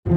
You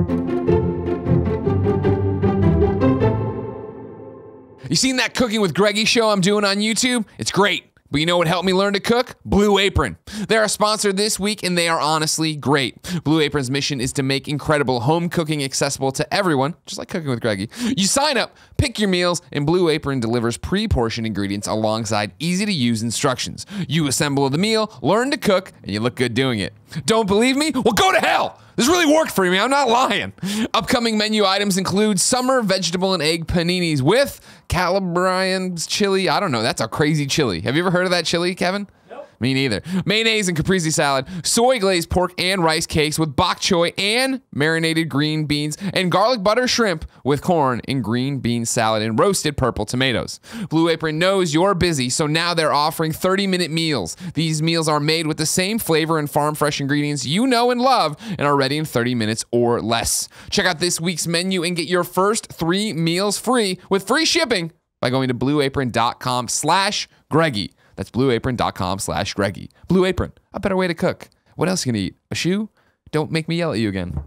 seen that Cooking with Greggy show I'm doing on YouTube? It's great. But you know what helped me learn to cook? Blue Apron. They're a sponsor this week, and they are honestly great. Blue Apron's mission is to make incredible home cooking accessible to everyone, just like Cooking with Greggy. You sign up, pick your meals, and Blue Apron delivers pre-portioned ingredients alongside easy-to-use instructions. You assemble the meal, learn to cook, and you look good doing it. Don't believe me? Well, go to hell! This really worked for me, I'm not lying. Upcoming menu items include summer vegetable and egg paninis with Calabrian's chili. I don't know, that's a crazy chili. Have you ever heard of that chili, Kevin? Nope. Me neither. Mayonnaise and caprese salad, soy glazed pork and rice cakes with bok choy and marinated green beans, and garlic butter shrimp with corn and green bean salad and roasted purple tomatoes. Blue Apron knows you're busy, so now they're offering 30-minute meals. These meals are made with the same flavor and farm fresh ingredients you know and love and are ready in 30 minutes or less. Check out this week's menu and get your first 3 meals free with free shipping by going to blueapron.com/Greggy. That's blueapron.com/Greggy. Blue Apron, a better way to cook. What else are you gonna eat? A shoe? Don't make me yell at you again.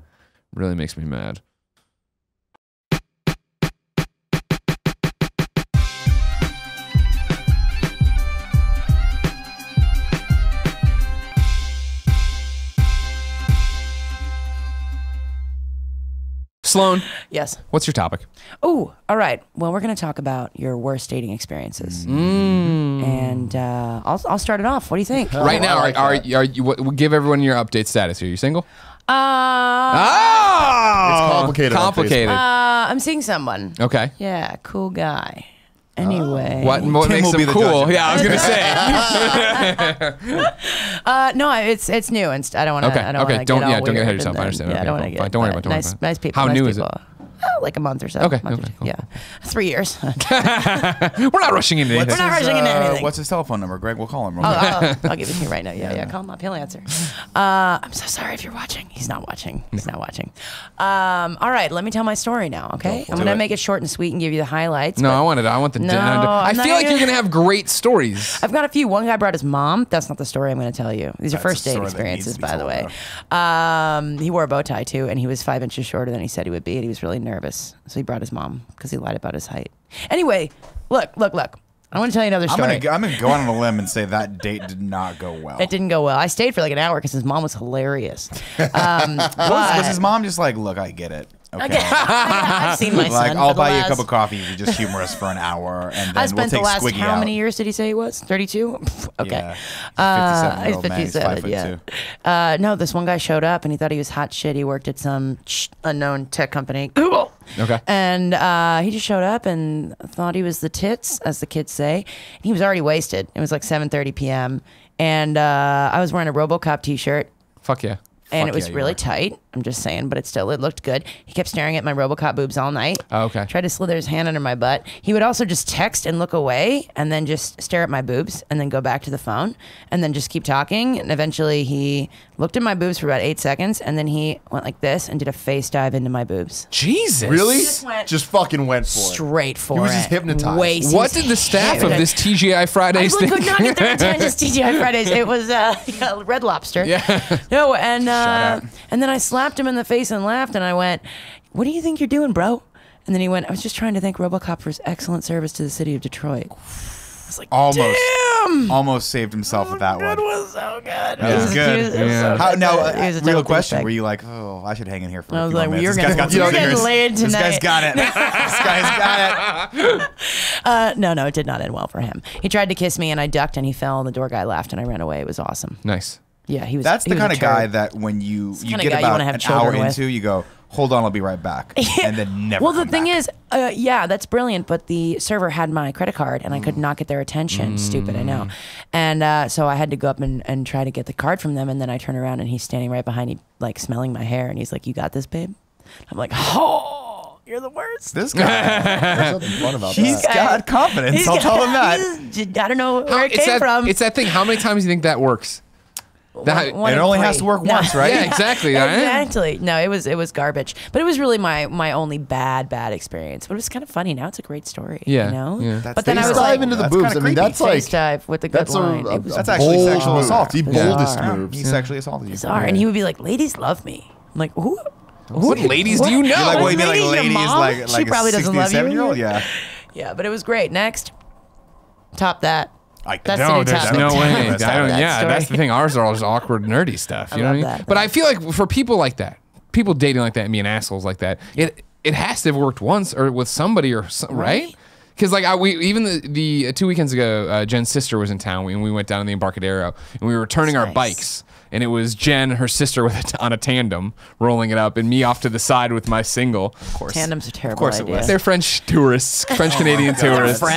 Really makes me mad. Sloan. Yes. What's your topic? Oh, all right. Well, we're going to talk about your worst dating experiences. And I'll start it off. What do you think? Right now, are you give everyone your update status. Are you single? It's complicated. Complicated. I'm seeing someone. Okay. Yeah, cool guy. Anyway. What makes him cool? Yeah, I was gonna say. No, it's new and I don't want to. Okay. I don't Okay. wanna Don't get all get ahead of weird yourself. I understand. Yeah, Okay, I don't want to fine. get. Don't worry about it. Nice people. How new is it? Like a month or so. Okay. Month or two. Cool. Yeah, 3 years. We're not rushing into anything. We're not rushing into anything. What's his telephone number, Greg? We'll call him. I'll give it to you right now. Yeah, call him up. He'll answer. I'm so sorry if you're watching. He's not watching. He's not watching. All right, let me tell my story now, okay? I'm going to make it short and sweet and give you the highlights. No, I want the... No, I feel like you're going to have great stories. I've got a few. One guy brought his mom. That's not the story I'm going to tell you. These are first date experiences, by the way. He wore a bow tie, too, and he was 5 inches shorter than he said he would be, and he was really nervous. So he brought his mom because he lied about his height. Anyway, look. I want to tell you another story. I'm gonna go on a limb and say that date did not go well. It didn't go well. I stayed for like an hour because his mom was hilarious. Was his mom just like, look, I get it. Okay. I've seen my son. Like, I'll buy you a cup of coffee if you just humor us for an hour, and then I spent we'll take the last Squiggy how out. many years did he say he was? 32? Okay. Yeah. He's 57, yeah. No, this one guy showed up and he thought he was hot shit. He worked at some unknown tech company. Google. Okay. And he just showed up and thought he was the tits, as the kids say. He was already wasted. It was like 7:30 p.m. And I was wearing a RoboCop t-shirt. Fuck yeah. And it was really tight. I'm just saying, but it looked good. He kept staring at my RoboCop boobs all night. Oh, okay. Tried to slither his hand under my butt. He would also just text and look away and then just stare at my boobs and then go back to the phone and then just keep talking. And eventually he looked at my boobs for about 8 seconds and then he went like this and did a face dive into my boobs. Jesus. Really? Just fucking went for straight for it. He was just hypnotized. What did the staff of this TGI Fridays think? I could not get their attention. TGI Fridays. It was Red Lobster. Yeah. No, and then I slapped him in the face and laughed, and I went, "What do you think you're doing, bro?" And then he went, "I was just trying to thank RoboCop for his excellent service to the city of Detroit." I was like, "Damn!" Almost saved himself with that one. It was so good. That was good. So real question. Were you like, oh, I should hang in here for a few like, more you're minutes? getting laid tonight. This guy's got it. This guy's got it. No, it did not end well for him. He tried to kiss me, and I ducked, and he fell, and the door guy laughed, and I ran away. It was awesome. Nice. Yeah, he was. That's the kind of guy that when you get about an hour into, you go, hold on, I'll be right back, and then never. Well, the thing is, yeah, that's brilliant. But the server had my credit card, and I could not get their attention. Stupid, I know. And so I had to go up and try to get the card from them. And then I turn around, and he's standing right behind me, like smelling my hair, and he's like, "You got this, babe?" I'm like, "Oh, you're the worst." This guy. There's something fun about that. He's got confidence. I'll tell him that. I don't know where it came from. It's that thing. How many times do you think that works? One it only has to work once, right? Yeah, exactly. Exactly. No, it was garbage. But it was really my only bad experience. But it was kind of funny. Now it's a great story. Yeah. You know? Yeah. But then I was dive like, into the that's boobs. kinda I mean, creepy. that's like face dive with the good line. It was That's actually bold sexual move. assault. The boldest move. He sexually assaulted you. bizarre. And he would be like, "Ladies love me." I'm like, "Who?" What ladies do you know? You're like, what, you mean like Your ladies mom? like She probably a doesn't love you. 67-year-old? Yeah. Yeah, but it was great. Next, top that. That's the No, new there's top. no way. That's That's the thing. Ours are all just awkward, nerdy stuff. You know what I mean? that. But I feel like for people like that, people dating like that and being assholes like that, it has to have worked once or with somebody or right? Because like even the 2 weekends ago, Jen's sister was in town and we went down in the Embarcadero and we were returning our bikes. And it was Jen, her sister, on a tandem, rolling it up, and me off to the side with my single. Of course, Tandems are terrible. Of course it idea. was. They're French tourists, French Canadian tourists. They're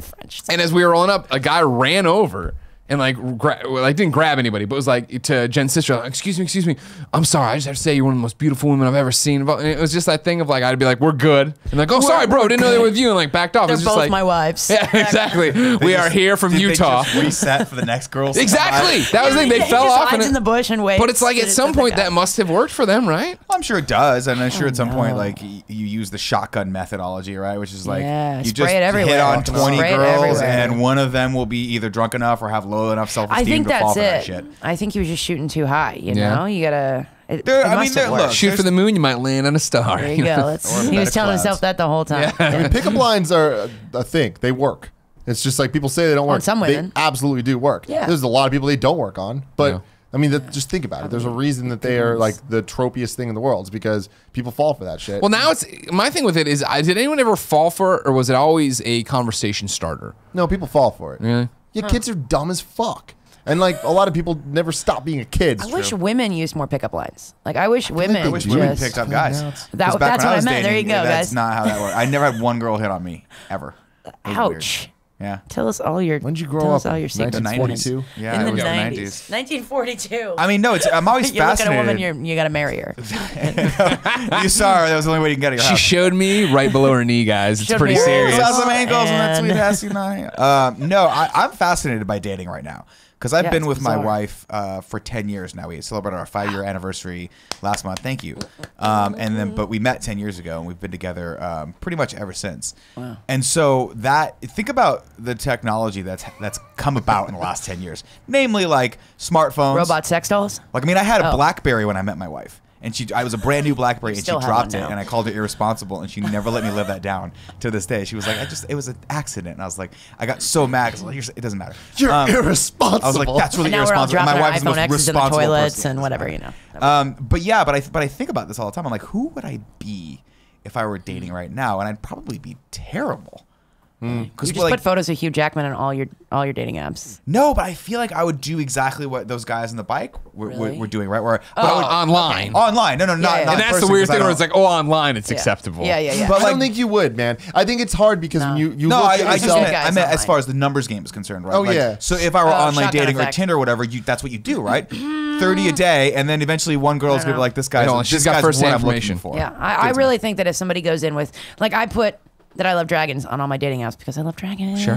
French. And as we were rolling up, a guy ran over and didn't grab anybody, but was like to Jen's sister, like, excuse me, I'm sorry, I just have to say you're one of the most beautiful women I've ever seen. And it was just that thing of like, I'd be like, we're good. And like, oh, sorry, bro, didn't know they were with you, and like backed off. They're It's just both like, my wives. Yeah, exactly. We are here from Did Utah. They just reset for the next girls. Exactly. That was the thing. They fell just off hides in the bush and waits. But it's like at some point that must have worked for them, right? I'm sure it does, and I'm sure at some point, like you use the shotgun methodology, right? Which is like you just spray it everywhere. hit on 20 Spray it girls, everywhere. and one of them will be either drunk enough or have low enough self-esteem to fall for that shit. I think he was just shooting too high. You know, you gotta. Look, shoot for the moon, you might land on a star. There you go. He was telling himself that the whole time. I mean, pickup lines are a thing. They work. It's just like people say they don't work. some women. They absolutely do work. Yeah. There's a lot of people they don't work on. But, Yeah. I mean, just think about it. There's a reason that they are like the tropiest thing in the world. It's because people fall for that shit. Well, now it's my thing with it is, did anyone ever fall for it, or was it always a conversation starter? No, people fall for it. Really? Yeah, kids are dumb as fuck. And like a lot of people never stop being a kid. I wish women used more pickup lines. Like I wish women. I wish women just- picked up guys. 'Cause That's back what when I was meant. There you dating, go, That's guys. not how that worked. I never had one girl hit on me ever. It was weird. Ouch. Yeah. Tell us all your. When did you grow tell up? us all your secrets. 1942? Yeah, In it the was 90s. 1942. I mean, no, I'm always you look at a fascinated. woman, you got to marry her. You saw her. That was the only way you can get her. She showed me right below her knee, guys. It's Showed pretty me her serious. ass. Saw some ankles on that And- sweet ass tonight. No, I'm fascinated by dating right now. Because I've been it's with my bizarre. wife for 10 years now. We celebrated our 5-year anniversary last month. Thank you. But we met 10 years ago, and we've been together pretty much ever since. Wow. And so think about the technology that's come about in the last 10 years. Namely, like smartphones. Robot sex dolls? Like, I mean, I had a BlackBerry when I met my wife. And I was a brand new BlackBerry, and she still have dropped one it, now. and I called her irresponsible, and she never let me live that down to this day. She was like, it was an accident. And I was like, I got so mad because like, it doesn't matter. You're irresponsible. I was like, that's really And now we're all irresponsible. dropping My our wife is the iPhone most X's in the responsible toilets person. and whatever, you know. But I think about this all the time. I'm like, who would I be if I were dating right now? And I'd probably be terrible. You just put photos of Hugh Jackman on all your dating apps. No, but I feel like I would do exactly what those guys on the bike were doing, right? Where Online. online. No, not. Yeah. And Not that's the person, weird 'cause I thing where don't- it's like, oh, online, it's acceptable. Yeah. But I like, don't think you would, man. I think it's hard because when you no, look I at just yourself. meant, guys as online. far as the numbers game is concerned, right? Oh, Like, yeah. So if I were online shotgun dating or effect. Tinder or whatever, that's what you do, right? 30 a day, and then eventually one girl's gonna be like, this guy's, Hold on, she's this got guy's first-hand what I'm looking information. for. Yeah, I really think that if somebody goes in with, like, I put that I love dragons on all my dating apps because I love dragons. Sure.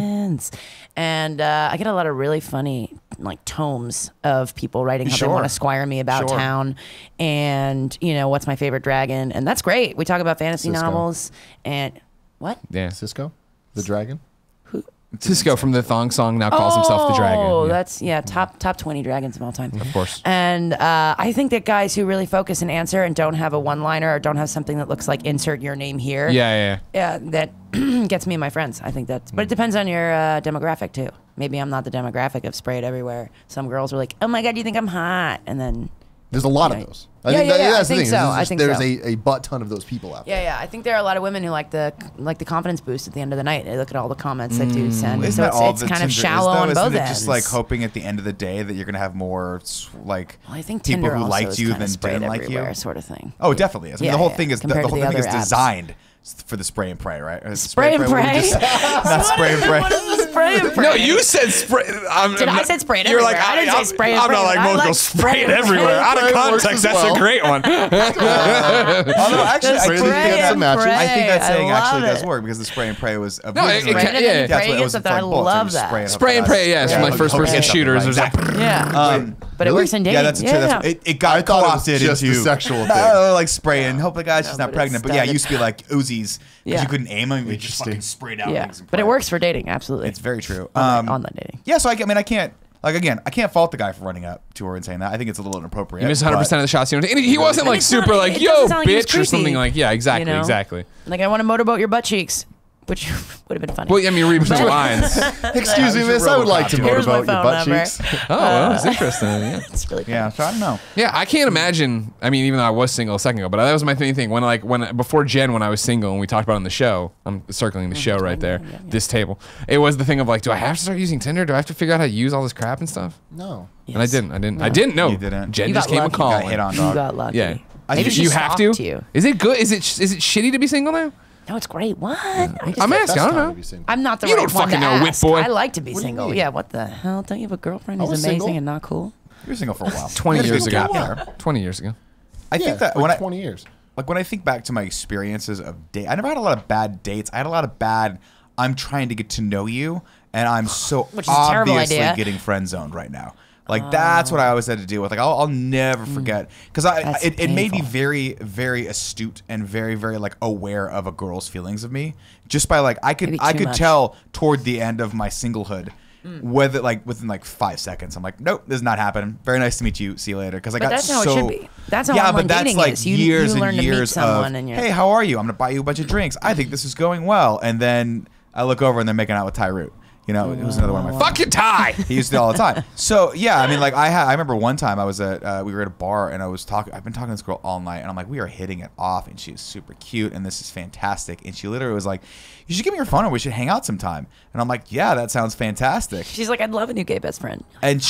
And I get a lot of really funny, like, tomes of people writing how they Sure. want to squire me about Sure. town and, you know, what's my favorite dragon. And that's great. We talk about fantasy Cisco. novels and what? Yeah. Cisco, the dragon. Cisco from the Thong Song now calls himself the Dragon. Oh, Yeah. that's top 20 dragons of all time. Of course. And I think that guys who really focus and answer and don't have a one-liner or don't have something that looks like insert your name here. Yeah. That gets me and my friends. I think that's, but it depends on your demographic too. Maybe I'm not the demographic of spray it everywhere. Some girls are like, oh my God, you think I'm hot? And then, There's a lot Yeah. of those. Yeah, think yeah, that's I the think thing. so. There's I just- think there's so. a butt ton of those people out there. yeah. I think there are a lot of women who like the confidence boost at the end of the night. They look at all the comments that dudes send. Isn't So that all it's that kind of Tinder shallow is, though? on Isn't both it ends. just like hoping at the end of the day that you're gonna have more like Well, I think people Tinder who also liked is you kinda than sprayed didn't like you? everywhere, sort of thing. Oh, it definitely is. I mean, Yeah, the whole yeah, thing is compared the to whole the thing is other apps. designed for the spray and pray, right? Spray and where you pray? not spray and pray. What is the spray and pray? No, you said spray. I said spray it You're everywhere. like, I didn't say spray and I'm pray, not like but I most like girls spray it spray and everywhere. pray. Out of Spray works context, as that's well. a great one. Although actually, I Spray think and that's pray. I think that saying I actually love does it. work because the spray and pray was a No, it Spray can- it and yeah. then That's pray what it against was. something. Like I bullets, love you just spray that. it up Spray the and guys. pray, yes. Yeah, My like first person okay, shooters. something There's like a that. Yeah. But it works in dating. Yeah, that's true. Yeah. It got I thought it was co-opted just into a sexual thing. like spraying. Hope the guy's she's No, not but pregnant. it's But yeah, it started- used to be like Uzis because Yeah. you couldn't aim them. You just Interesting. fucking sprayed out Yeah. things. and But it pray. works for dating. Absolutely. It's very true. Online dating. Yeah, so I mean, I can't. Like, again, I can't fault the guy for running up to her and saying that. I think it's a little inappropriate. He missed 100% of the shots. And he wasn't like it's not- super like, it yo, doesn't sound like he was bitch, or something creepy, like, yeah, exactly, you know? exactly. Like, I want to motorboat your butt cheeks, which would have been funny. Well, I mean, read between the lines. Excuse me, miss. I would like to Here's my motorboat your phone butt number. cheeks. Oh, well, that's interesting. Yeah. It's really funny. Yeah, so I don't know. Yeah, I can't imagine. I mean, even though I was single a second ago, but that was my main thing. When before Jen, when I was single, and we talked about it on the show, I'm circling the show right there, this table. It was the thing of like, do I have to start using Tinder? Do I have to figure out how to use all this crap and stuff? No. And I didn't know. You didn't. Jen You just got came a lucky. call. Got hit on, You dog. got lucky. Yeah. Maybe she you have to. stalked you. Is it good? Is it shitty to be single now? No, it's great. What? I'm asking. I don't know. I'm not the You right don't one fucking to know, ask. wit boy. I like to be What do you single. mean? Yeah, what the hell? Don't you have a girlfriend I who's was amazing single. and not cool? You were single for a while. 20 years ago. Yeah. 20 years ago. I think that when 20 years. when I think back to my experiences of date, I never had a lot of bad dates. I had a lot of bad, I'm trying to get to know you, and I'm so Which is a terrible obviously idea. getting friend zoned right now. Like, that's what I always had to deal with. Like, I'll never forget. Because That's it made me painful. very, very astute and very, very, like, aware of a girl's feelings of me. Just by, like, I could Maybe too much. tell toward the end of my singlehood, whether, like, within, like, 5 seconds, I'm like, nope, this is not happening. Very nice to meet you. See you later. Because I But got that's how so... it should be. That's how yeah, online but that's dating like is. You years learn and to meet years someone of, and you're- hey, how are you? I'm going to buy you a bunch of drinks. I think this is going well. And then I look over and they're making out with Ty Root. You know, it was another one of my Fucking Ty. He used to do it all the time. So yeah, I mean, like I remember one time I was at we were at a bar and I've been talking to this girl all night and I'm like, we are hitting it off and she's super cute and this is fantastic. And she literally was like, you should give me your phone number. We should hang out sometime. And I'm like, yeah, that sounds fantastic. She's like, I'd love a new gay best friend. And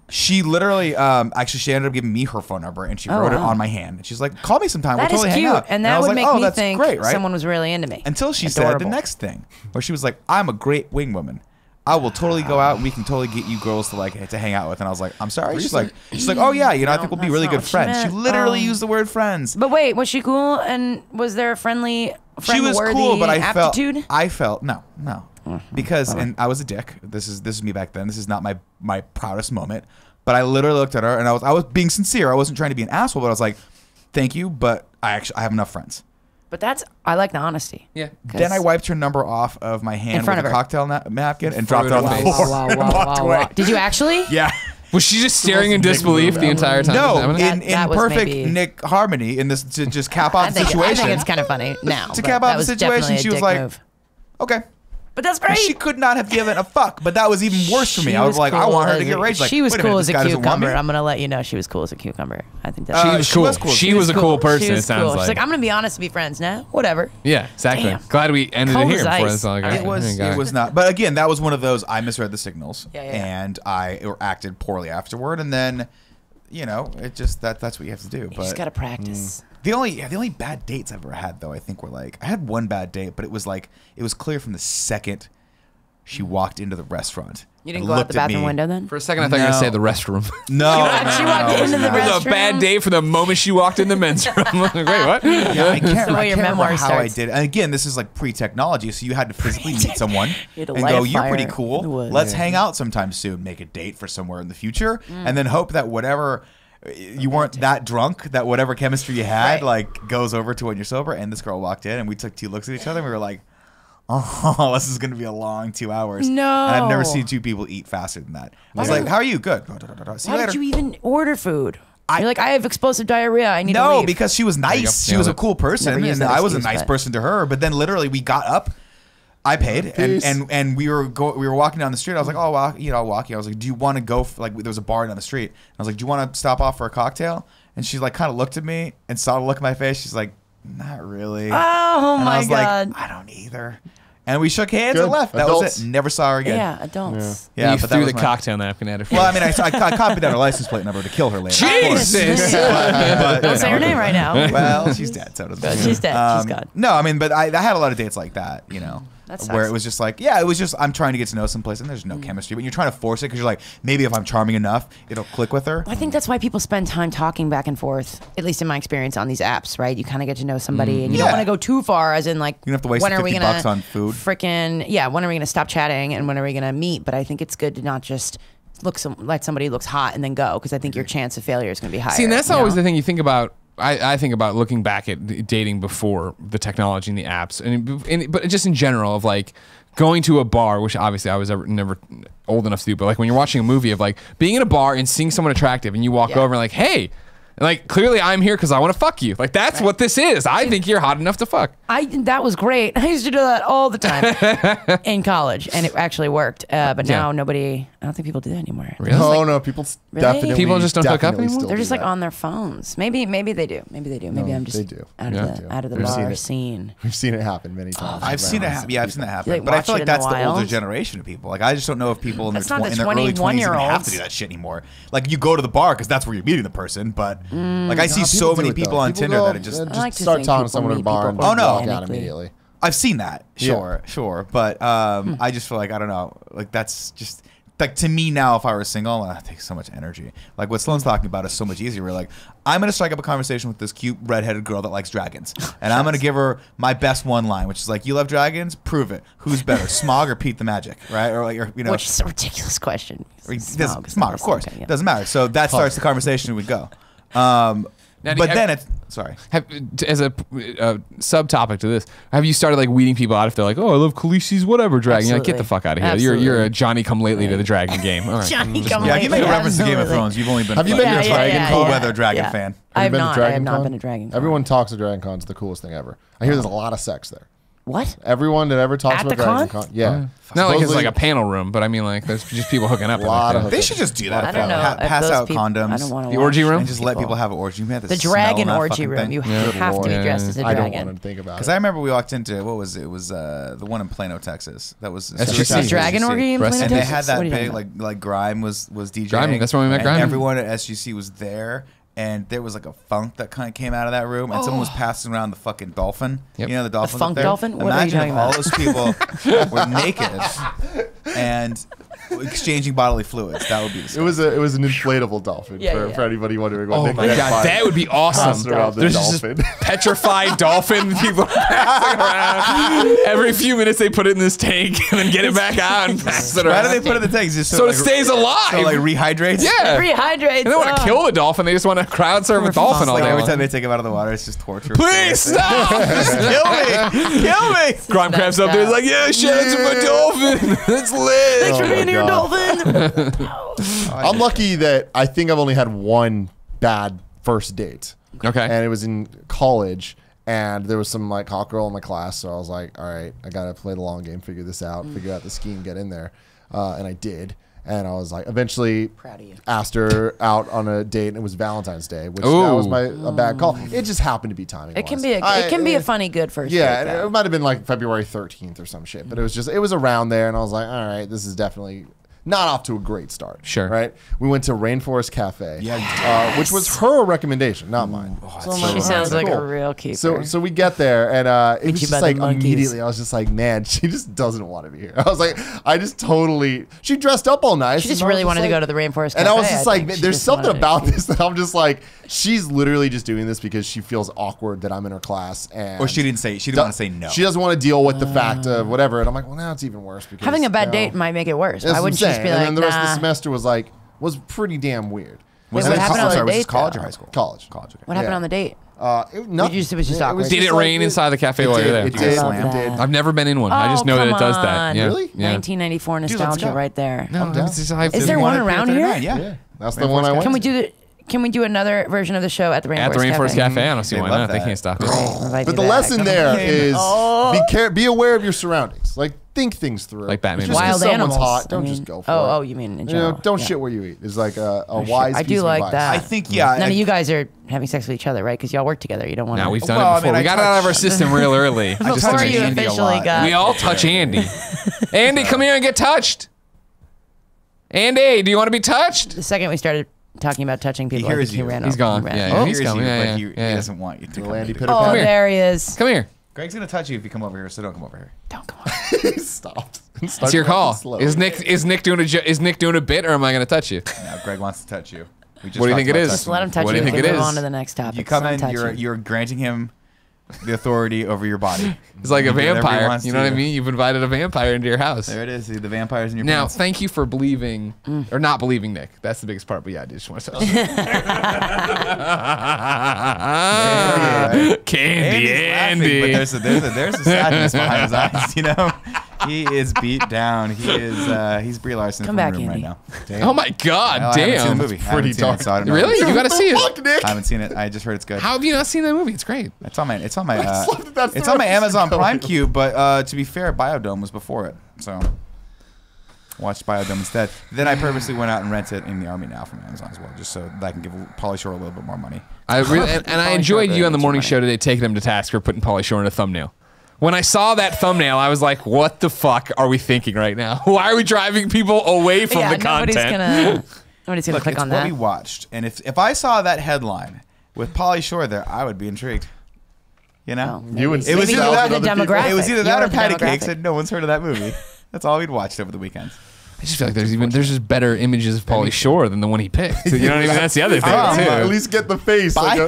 she literally actually she ended up giving me her phone number and she wrote it wow. on my hand. And she's like, call me sometime. That We'll is totally cute, hang out. and I that was would like, make oh, me that's think great, right? someone was really into me. Until she said the Adorable. next thing, where she was like, "I'm a great wing woman. I will totally go out and we can totally get you girls to hang out with." And I was like, "I'm sorry." She's like, "Oh yeah, you know, I think we'll be that's really not good what she friends." She meant. literally Oh. used the word friends. But wait, was she cool? And was there a She was cool, but aptitude? I felt no, because and I was a dick. This is me back then. This is not my proudest moment. But I literally looked at her and I was being sincere. I wasn't trying to be an asshole, but I was like, "Thank you, but I have enough friends." But I like the honesty. Yeah. Then I wiped her number off of my hand front with of a her. cocktail napkin and dropped it on the Wow, floor Wow, and wow, walked wow, away. wow. Did you actually? Yeah. Was she just staring in disbelief the entire time? No, That was happening? in That was perfect maybe- Nick harmony in this to just cap off the I situation. think it's kind of funny now. To but cap that off the was situation, definitely a she was dick like, move. okay. But that's great. She could not have given a fuck, but that was even worse for me. She I was like, I cool want her to as get raged. Like, she was wait cool minute, as this a guy doesn't want me? cucumber. I'm gonna let you know she was cool as a cucumber. I think that's She was she cool. was cool. She was a cool person, She it was sounds cool. like. She's like, I'm gonna be honest to be friends now. Whatever. Yeah, exactly. Damn. Glad we ended Cold it here as before ice. this all got It was not. But again, that was one of those. I misread the signals, Yeah. and I acted poorly afterward. And then, you know, it just that's what you have to do. You But just gotta practice. the only bad dates I've ever had, though, I think were like I had one bad date, but it was clear from the second she walked into the restaurant. You didn't and go out looked the at bathroom me. window then? For a second, I thought you were going to No. say the restroom. No, She walked no, into the no. It was restroom. a bad day for the moment she walked in the men's room. Wait, what? Yeah, I can't, the way I your can't remember memoir how I starts. did it. And again, this is like pre-technology, so you had to physically meet someone You had to and light go, a "You're fire pretty in the cool. woods." Let's hang out sometime soon. Make a date for somewhere in the future, and then hope that whatever you weren't that drunk, that whatever chemistry you had Right. like goes over to when you're sober." And this girl walked in, and we took 2 looks at each other, and we were like, "Oh, this is gonna be a long 2 hours." No. and I've never seen 2 people eat faster than that. I was like, "How are you? Good. See you Why later." did you even order food? You're like, I have explosive diarrhea. I need to No, leave. because she was you go. nice. She was a Nailed it. cool person, Never use and that I was a excuse, nice but- person to her. But then, literally, we got up. I paid, Peace. and we were walking down the street. I was like, "Oh, well, I'll walk you." I was like, "Do you want to go?" There was a bar down the street. I was like, "Do you want to stop off for a cocktail?" And she like kind of looked at me and saw the look in my face. She's like, "Not really." Oh and my I was god. like, "I don't either." And we shook hands Good. and left. That Adults. was it. Never saw her again. Yeah, adults. Yeah, you but that threw was the my- cocktail napkin at her. Well, I mean, I copied down her license plate number to kill her later. of course. Jesus! But, Don't you say know. her name right now. Well, she's dead, so it doesn't matter. She's dead. She's gone. No, I mean, but I had a lot of dates like that, you know, That where sucks. it was just like, yeah, it was just I'm trying to get to know someplace and there's no chemistry, but you're trying to force it because you're like, maybe if I'm charming enough, it'll click with her. I think that's why people spend time talking back and forth, at least in my experience on these apps, right? You kind of get to know somebody and you don't Yeah. want to go too far, as in like, You don't have to waste when are we $50 gonna on food. when are we going to stop chatting and when are we going to meet? But I think it's good to not just let somebody looks hot and then go, because I think your chance of failure is going to be higher. See, and that's you always know? the thing you think about I think about looking back at dating before the technology and the apps, but just in general of like going to a bar, which obviously I was never old enough to do, but like when you're watching a movie of like being in a bar and seeing someone attractive and you walk over and like, hey. Like, clearly I'm here because I want to fuck you. Like, that's what this is. I think you're hot enough to fuck. That was great. I used to do that all the time in college, and it actually worked. But now nobody, I don't think people do that anymore. Really? No, people definitely. People just don't hook up anymore? They're just like on their phones. Maybe they do. Maybe I'm just out of the bar scene. We've seen it happen many times. I've seen it happen. Yeah, I've seen that happen. Like, but I feel like that's the wild. older generation of people. Like, I just don't know if people in their That's not the early 20s even have 21-year-olds. to do that shit anymore. Like, you go to the bar because that's where you're meeting the person, but like I see so many people on Tinder that it just start talking to someone at a bar and walk out immediately. I've seen that. Sure. But I just feel like, I don't know, like that's just like, to me now, if I were single, that takes so much energy. Like what Sloan's talking about is so much easier. We're like, I'm going to strike up a conversation with this cute redheaded girl that likes dragons. And I'm going to give her my best one line, which is like, you love dragons? Prove it. Who's better, Smog or Pete the Magic? Right? Or like, Which is a ridiculous question. Smog, of course. Okay, doesn't matter. So that starts the conversation, we go. Then it's sorry. As a subtopic to this, have you started like weeding people out if they're like, "Oh, I love Khaleesi's whatever dragon"? You're like, get the fuck out of here. You're a Johnny come lately to the dragon game. All right. Johnny come lately. Yeah, you make a reference to Game of Thrones. You've only been. Have you been to a dragon cold weather dragon fan? I have not been to Dragon Con. Everyone talks to Dragon Con. It's the coolest thing ever. I hear there's a lot of sex there. What? Everyone that ever talks At about the Dragon con? Con. Yeah. Not like it's like a panel room, but I mean like there's just people hooking up. They should just do that. I don't know. Pass out condoms. I don't want to The orgy room? And just let people have an orgy. The dragon orgy room. You have to be dressed as a dragon. I don't want to think about it. Because I remember we walked into, what was it? It was the one in Plano, Texas. That was SGC. Dragon orgy in Plano, And Texas? they had that big, like Grime was DJing. Grime, that's when we met Grime. Everyone at SGC was there. And there was like a funk that kind of came out of that room, and someone was passing around the fucking dolphin. Yep. You know the dolphin. funk dolphin? What are you Imagine talking if about? all those people were naked and exchanging bodily fluids. That would be the It was an inflatable dolphin for anybody wondering what Oh Nick my meant god, by that would be awesome. passing around the There's just dolphin. this petrified dolphin people passing around. Every few minutes they put it in this tank and then get it back out and pass it Why around. do they put it in the tanks? Just So it stays alive. So like rehydrates. Yeah. Rehydrates. They don't want to kill the dolphin. They just want to crowd surf a dolphin all Like day every long. time they take him out of the water, it's just torture. Please stop! Kill me! Grime crab's up there. He's like, yeah, shout out to my dolphin. It's lit. Thanks for being here, God. dolphin. I'm lucky that I think I've only had one bad first date. Okay. And it was in college, and there was some like hot girl in my class, so I was like, all right, I gotta play the long game, figure this out, figure out the scheme, get in there. And I did. And I was like, eventually Proud of you. asked her out on a date, and it was Valentine's Day, which Ooh. that was a bad call. It just happened to be timing. It can be a funny good first Yeah, date, though. it might have been like February 13th or some shit, but it was around there, and I was like, all right, this is definitely not off to a great start. Sure. Right? We went to Rainforest Cafe, which was her recommendation, not mine. So I'm She sounds like cool. a real keeper. So we get there, and it was you just by the like monkeys. immediately, I was just like, man, she just doesn't want to be here. I was like, she dressed up all nice. She just and I was really wanted to like- go to the Rainforest Cafe. and I was just like, think. She there's just something wanted about to- this that I'm just like, she's literally just doing this because she feels awkward that I'm in her class, and Or she didn't want to say no. She doesn't want to deal with the fact of whatever. And I'm like, well, now it's even worse because Having a bad you know, date might make it worse. that's Why what wouldn't I'm she just be saying. like, And then the rest of the nah? semester was pretty damn weird. Was Wait, what it happened on the was date, this college or though? high school? College. What happened Yeah. on the date? It was just awkward. Did it rain inside the cafe while you were there? It Did you guys did. slam? It did. I've never been in one. I just Oh, know that it come does that. on. Yeah. Really? Yeah. 1994 let's nostalgia go. right there. No, down. Is there one around here? Yeah. That's the one I went. Can we to. Can we do another version of the show at the Rainforest At the Rainforest Cafe? Cafe, I don't see They why love not. They that. can't stop it. But the lesson there is be aware of your surroundings. Like think things through. Like Batman. Just 'cause Wild someone's animals. hot, I don't mean- just go for it. Oh, you mean in general? don't Yeah. shit where you eat. It's like a Sure. wise I piece do of like advice. that. I think, yeah. None of you guys are having sex with each other, right? Because y'all work together. You don't want Now to. we've done Well, it I before. mean, We I got it out of our touch- system real early. I just Before touch you Andy a officially lot. got- We all touch Andy. Andy, come here and get touched. Andy, do you want to be touched? The second we started talking about touching people, He I hears think he you. ran He's over. gone. He ran Yeah, over. yeah. He He's hears coming. you, Yeah, but yeah, he yeah. doesn't want you to Little come Andy into Pitter it. Oh, Come here. there he is. Come here. Greg's gonna touch you if you come over here, so don't come over here. Don't come on. Stop. It's your call. Is Nick doing a bit, or am I going to touch you? No, Greg wants to touch you. We just What do you talked think it about is? touching Just let him you. touch What do you. you think We it can move is? on to the next topic. You come Let him in, touch you. you're granting him the authority over your body. He's like a Whatever he vampire. wants You know to. what I mean? You've invited a vampire into your house. There it is. See, the vampires in your Now, pants. thank you for believing or not believing Nick. That's the biggest part. But yeah, I just want to say Candy Andy. But there's a sadness behind his eyes. You know, he is beat down. He's Brie Larson Come in the back, room right Andy. now. Oh my God! I haven't seen Damn. the movie. I haven't seen it, so I don't know. Really? You got to see it. Fuck, Nick. I haven't seen it. I just heard it's good. How have you not seen that movie? It's great. It's on my That's the it's on my way Amazon it's Prime going. queue, but to be fair, Biodome was before it, so watched Biodome instead. Then I purposely went out and rented In the Army Now from Amazon as well, just so that I can give Pauly Shore a little bit more money. I really, and I Pauly enjoyed Shore you on the really morning needs show today taking him to task for putting Pauly Shore in a thumbnail. When I saw that thumbnail, I was like, "What the fuck are we thinking right now? Why are we driving people away from the content?" Nobody's gonna Look, click it's on what that. we watched, and if I saw that headline with Pauly Shore there, I would be intrigued. You know, You and it was Maybe either you're that, the demographic. it was either You're that or the Patty demographic. Cakes, and no one's heard of that movie. That's all we'd watched over the weekend. I just feel like there's just better images of Pauly Shore than the one he picked. You know what I mean? That's the other thing At too. least get the face. Like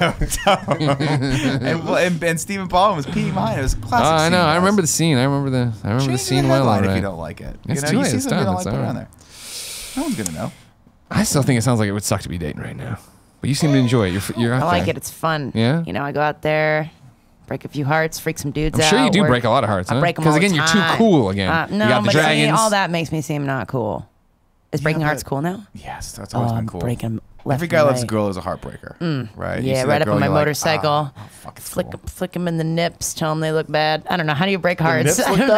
and Stephen Baldwin was peeing behind. It was a classic. Oh, I know. scene, I guys. remember the scene. I remember the Change scene the well. headline All if you right. don't like it. It's You too know, you late. see It's something you done. don't It's like, put it all on right. there. No one's gonna know. I still think it sounds like it would suck to be dating right now. But you seem to enjoy it. You're out I like there. it. It's fun. Yeah? You know, I go out there, break a few hearts, freak some dudes I'm out. sure you do work- break a lot of hearts, I huh? break 'em Because all the again, you're too time. cool again. No, you got the but see, dragons. all that makes me seem not cool. Is breaking hearts cool now? Yes, that's always I'm been cool. breaking 'em left Every guy and loves a right. girl is a heartbreaker, right? You Yeah, see right that up girl, on my you're like, motorcycle. "Ah, fuck, it's Flick, cool." flick them in the nips, tell them they look bad. I don't know. How do you break hearts? nips I look don't bad?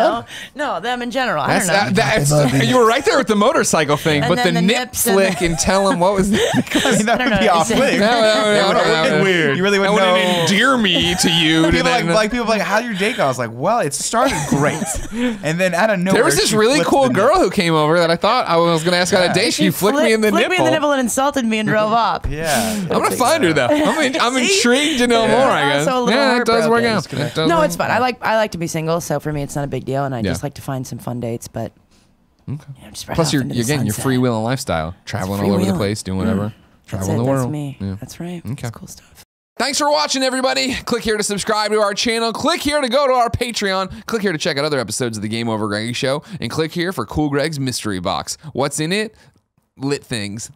know. No, them in general. I don't know. That's you were right there with the motorcycle thing, And but the then the nip nips and flick and tell him what was that? I mean, that I don't would be know. off Is it- limits. That would weird. You really That wouldn't wouldn't know. endear me to you. to People then- like people like, how'd your date go? I was like, well, it started great, and then out of nowhere, there was this she really flipped cool the girl nip. who came over that I thought I was going to ask out a date. She flicked me in the flicked nipple. me in the nipple and insulted me and drove up. Yeah, I'm gonna find her though. I'm See? intrigued to know more. I guess. Also a little Yeah, it does work heartbroken. out. It does No, work it's fun. out. I like to be single, so for me it's not a big deal, and I Yeah. just like to find some fun dates. But you know, just run Plus, off you're into the again your sunset. freewheeling lifestyle, traveling all over the freewheeling. place, doing whatever, That's traveling it. the world. That's me. Yeah. That's right. Okay. That's cool stuff. Thanks for watching, everybody. Click here to subscribe to our channel. Click here to go to our Patreon. Click here to check out other episodes of the Game Over Greggy Show, and click here for Cool Greg's mystery box. What's in it? Lit things.